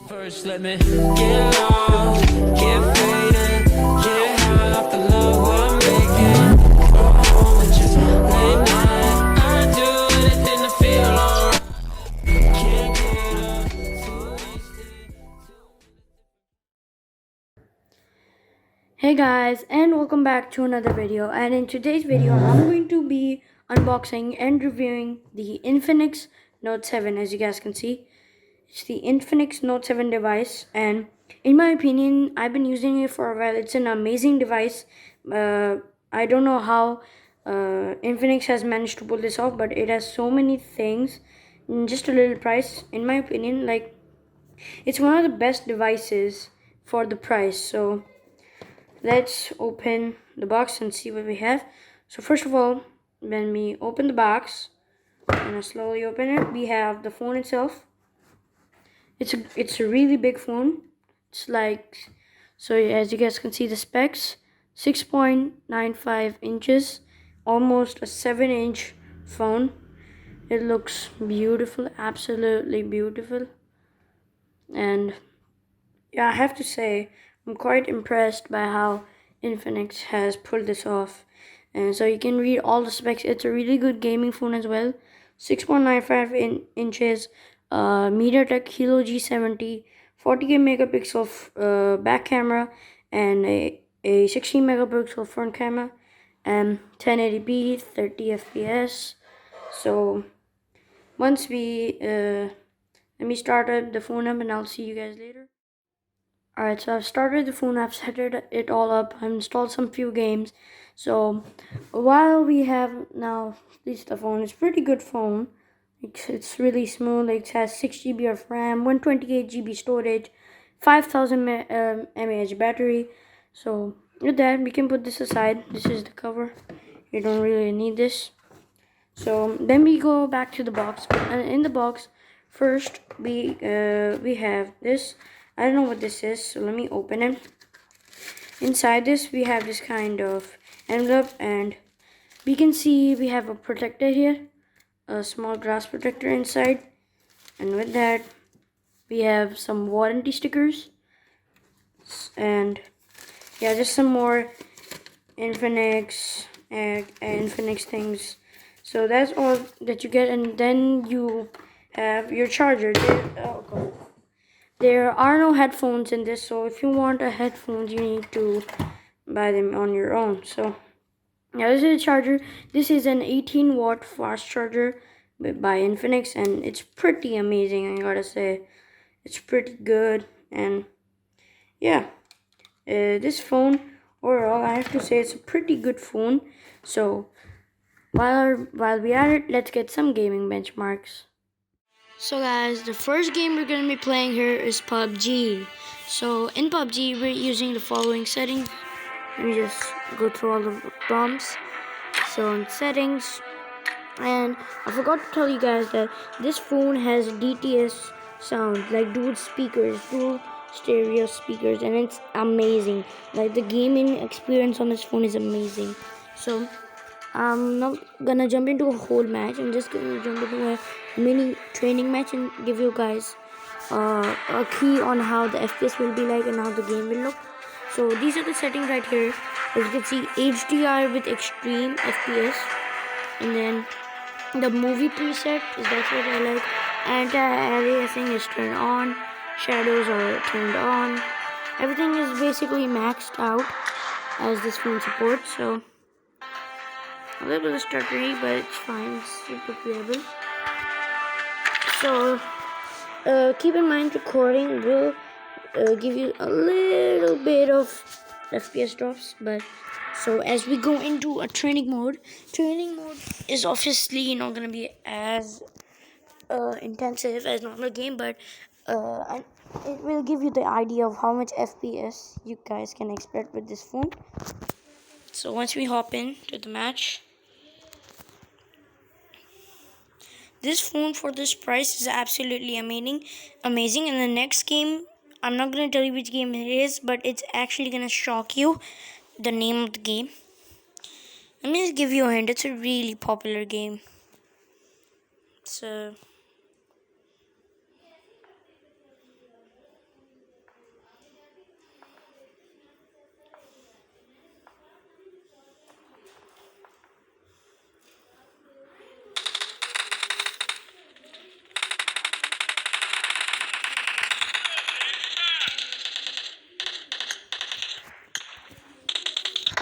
First, let me get lost, get faded, get high off the love I'm making. Go home and just lay night. I do anything to feel alright. Can't get up, too wasted. Hey guys, and welcome back to another video. And in today's video I'm going to be unboxing and reviewing the Infinix Note 7. As you guys can see, it's the Infinix Note 7 device, and in my opinion I've been using it for a while. It's an amazing device. I don't know how Infinix has managed to pull this off, but it has so many things in just a little price. In my opinion, like, it's one of the best devices for the price. So let's open the box and see what we have. So first of all, when we open the box, I'm gonna slowly open it, we have the phone itself. It's a really big phone. It's like, so as you guys can see the specs, 6.95 inches, almost a 7-inch phone. It looks beautiful, absolutely beautiful. And yeah, I have to say, I'm quite impressed by how Infinix has pulled this off. And so you can read all the specs. It's a really good gaming phone as well. 6.95 inches, MediaTek Helio G70, 40k megapixel back camera, and a 16 megapixel front camera, and 1080p, 30 fps. So once we let me start up the phone up, and I'll see you guys later. Alright, so I've started the phone, I've set it all up, I've installed some few games. So while we have now the phone, it's a pretty good phone. It's really smooth. It has 6 GB of RAM, 128 GB storage, 5000 mAh battery. So with that, we can put this aside. This is the cover. You don't really need this. So then we go back to the box, and in the box, first we have this. I don't know what this is, so let me open it. Inside this, we have this kind of envelope, and we can see we have a protector here, a small glass protector inside, and with that, we have some warranty stickers, and yeah, just some more Infinix things. So that's all that you get, and then you have your charger. There are no headphones in this, so if you want a headphones, you need to buy them on your own. So now this is a charger. This is an 18-watt fast charger by Infinix, and it's pretty amazing. I gotta say, it's pretty good. And yeah, this phone overall, I have to say, it's a pretty good phone. So while we are at it, let's get some gaming benchmarks. So guys, the first game we're going to be playing here is PUBG. So in PUBG, we're using the following settings. Let me just go through all the prompts. So in settings, and I forgot to tell you guys that this phone has DTS sound, like dual speakers, dual stereo speakers, and it's amazing. Like, the gaming experience on this phone is amazing. So I'm not gonna jump into a whole match. I'm just gonna jump into a mini training match and give you guys a key on how the FPS will be like and how the game will look. So these are the settings right here. As you can see, HDR with extreme FPS, and then the movie preset is, that's what I like. Anti-aliasing is turned on, shadows are turned on. Everything is basically maxed out as this phone supports. So a little bit stuttery, but it's fine. It's super playable. So keep in mind, recording will give you a little bit of FPS drops. But so as we go into a training mode is obviously not gonna be as intensive as normal game, but it will give you the idea of how much FPS you guys can expect with this phone. So once we hop in to the match, this phone for this price is absolutely amazing. And the next game, I'm not going to tell you which game it is, but it's actually going to shock you, the name of the game. Let me just give you a hint. It's a really popular game. So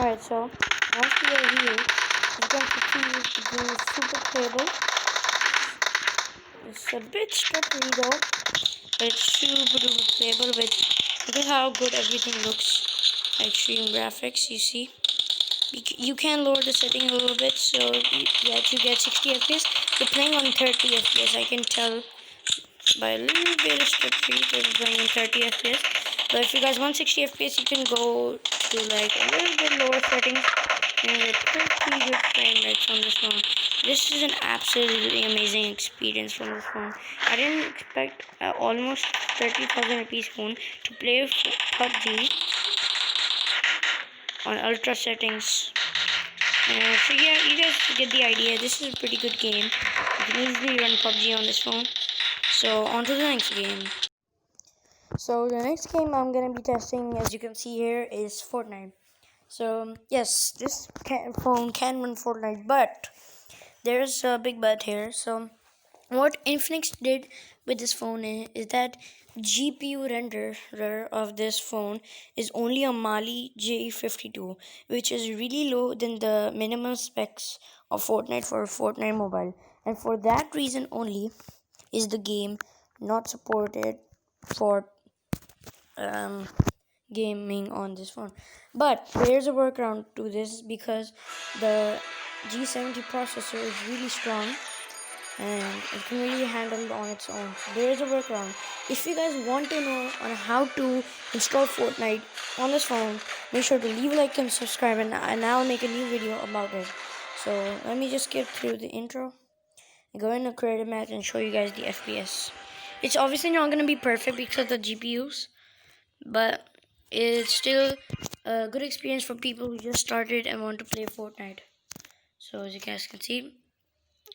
Alright, so once we are here, you can see the game is super playable. It's a bit stuttery though, but it's super duper playable. Look at how good everything looks. Extreme graphics, you see. You can lower the setting a little bit, so you get 60 FPS. You're playing on 30 FPS, I can tell by a little bit of stuttery that you're playing on 30 FPS. But if you guys want 60 FPS, you can go to like a little bit lower settings and get pretty good frame rates on this phone. This is an absolutely amazing experience from this phone. I didn't expect almost 30,000 rupees phone to play PUBG on ultra settings. So yeah, you guys get the idea. This is a pretty good game. You can easily run PUBG on this phone. So on to the next game. So the next game I'm gonna be testing, as you can see here, is Fortnite. So yes, this phone can run Fortnite, but there's a big but here. So what Infinix did with this phone is that GPU renderer of this phone is only a Mali J52, which is really low than the minimum specs of Fortnite for Fortnite mobile, and for that reason only is the game not supported for gaming on this phone. But there's a workaround to this because the G70 processor is really strong and it can really handle it on its own. So there is a workaround. If you guys want to know on how to install Fortnite on this phone, make sure to leave a like and subscribe, and I'll make a new video about it. So let me just skip through the intro and go into creative match and show you guys the FPS. It's obviously not going to be perfect because of the GPUs, but it's still a good experience for people who just started and want to play Fortnite. So as you guys can see,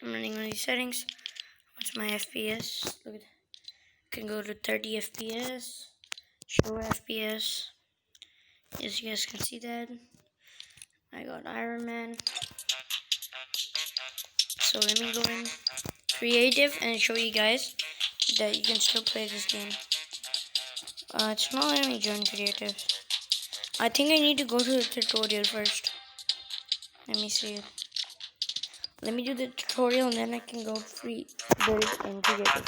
I'm running on these settings. What's my FPS? Look at that. I can go to 30 FPS, show FPS. As you guys can see that. I got Iron Man. So let me go in creative and show you guys that you can still play this game. It's not letting me join creative. I think I need to go to the tutorial first. Let me see it. Let me do the tutorial and then I can go free build and creative.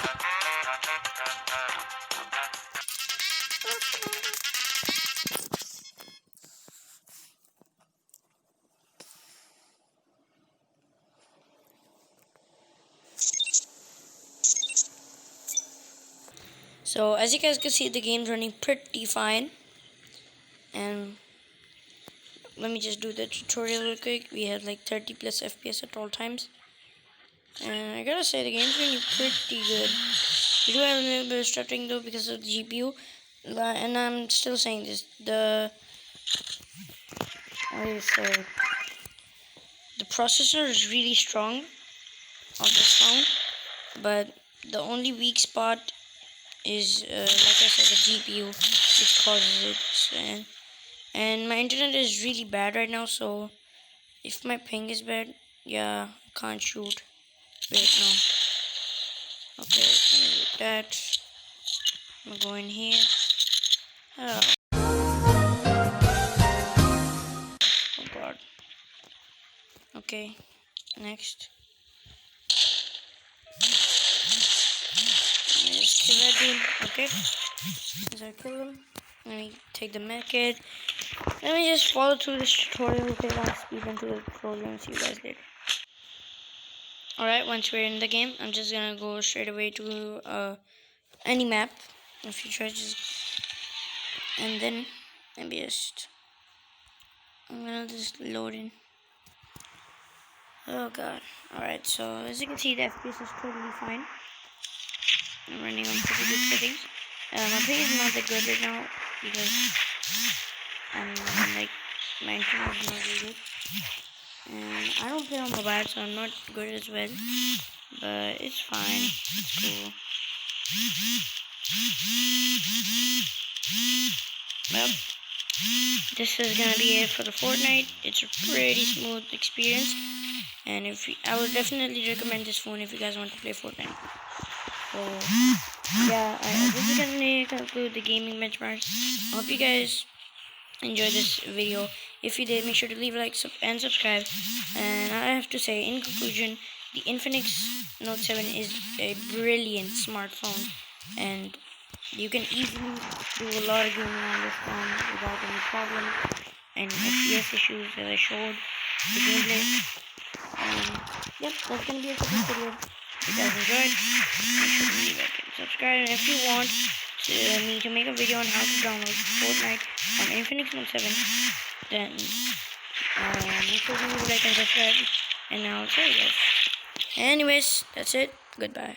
So as you guys can see, the game's running pretty fine. And let me just do the tutorial real quick. We have like 30 plus FPS at all times. And I gotta say, the game's running pretty good. We do have a little bit of stuttering though because of the GPU. And I'm still saying this. What do you say? The processor is really strong on this phone. But the only weak spot is, like I said, the GPU, which causes it. And my internet is really bad right now, so if my ping is bad, yeah, I can't shoot. Wait, no. Okay, let me do that. I'm gonna go in here. Oh. Oh god. Okay, next. Let me just kill that dude. Okay. As I kill him, let me take the medkit. Let me just follow through this tutorial because I want to speed into the tutorial and see you guys later. Alright, once we're in the game, I'm just gonna go straight away to any map. If you try just, and then I'm gonna just load in. Oh god. Alright, so as you can see, the FPS is totally fine. I'm running on pretty good settings. My ping is not that good right now because like my internet is not very good. And I don't play on mobile, so I'm not good as well. But it's fine. It's cool. Well, this is gonna be it for the Fortnite. It's a pretty smooth experience, and I would definitely recommend this phone if you guys want to play Fortnite. So yeah, this is gonna conclude the gaming benchmarks. I hope you guys enjoy this video. If you did, make sure to leave a like and subscribe. And I have to say, in conclusion, the Infinix Note 7 is a brilliant smartphone, and you can easily do a lot of gaming on this phone without any problem. And FPS issues, as I showed the gameplay. Yep, that's gonna be it for this video. If you guys enjoyed, make sure to leave a like and subscribe. And if you want me to make a video on how to download Fortnite on Infinix Note 7, then make sure to leave a like and subscribe. And now I'll see you guys. Anyways, that's it. Goodbye.